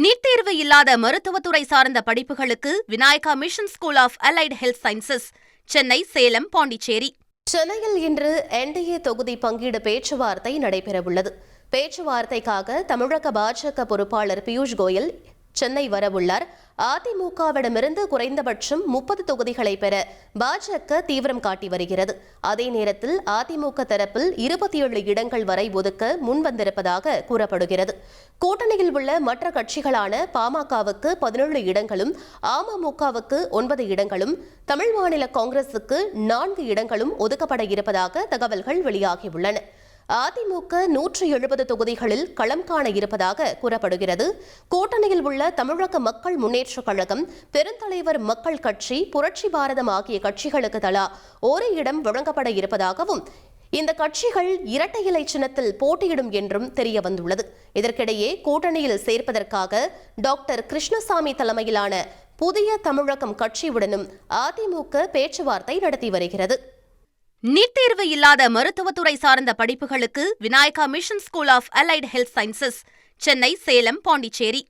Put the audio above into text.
NEET தேர்வு இல்லாத மருத்துவத்துறை சார்ந்த படிப்புகளுக்கு Vinayaka mission school of allied health sciences, Chennai, Salem, Pondicherry. சென்னையில் இன்று என்டிஏ தொகுதி பங்கீடு பேச்சுவார்த்தை நடைபெறவுள்ளது. பேச்சுவார்த்தைக்காக தமிழக பாஜக பொறுப்பாளர் பியூஷ் கோயல் சென்னை வரவுள்ளார். அதிமுகவிடமிருந்து குறைந்தபட்சம் 30 தொகுதிகளை பெற பாஜக தீவிரம் காட்டி வருகிறது. அதே நேரத்தில் அதிமுக தரப்பில் 27 இடங்கள் வரை ஒதுக்க முன்வந்திருப்பதாக கூறப்படுகிறது. கூட்டணியில் உள்ள மற்ற கட்சிகளான பாமகவுக்கு 17 இடங்களும், அமமுகவுக்கு 9 இடங்களும், தமிழ் மாநில காங்கிரசுக்கு 4 இடங்களும் ஒதுக்கப்பட இருப்பதாக தகவல்கள் வெளியாகியுள்ளன. அதிமுக 170 தொகுதிகளில் களம் காண இருப்பதாக கூறப்படுகிறது. கூட்டணியில் உள்ள தமிழக மக்கள் முன்னேற்றக் கழகம், பெருந்தலைவர் மக்கள் கட்சி, புரட்சி பாரதம் ஆகிய கட்சிகளுக்கு தலா ஒரு இடம் வழங்கப்பட இருப்பதாகவும், இந்த கட்சிகள் இரட்டை இலை சின்னத்தில் போட்டியிடும் என்றும் தெரிய வந்துள்ளது. இதற்கிடையே கூட்டணியில் சேர்ப்பதற்காக டாக்டர் கிருஷ்ணசாமி தலைமையிலான புதிய தமிழகம் கட்சியுடனும் அதிமுக பேச்சுவார்த்தை நடத்தி வருகிறது. நீட் தேர்வு இல்லாத மருத்துவத்துறை சார்ந்த படிப்புகளுக்கு Vinayaka mission school of allied health sciences, Chennai, Salem, Pondicherry.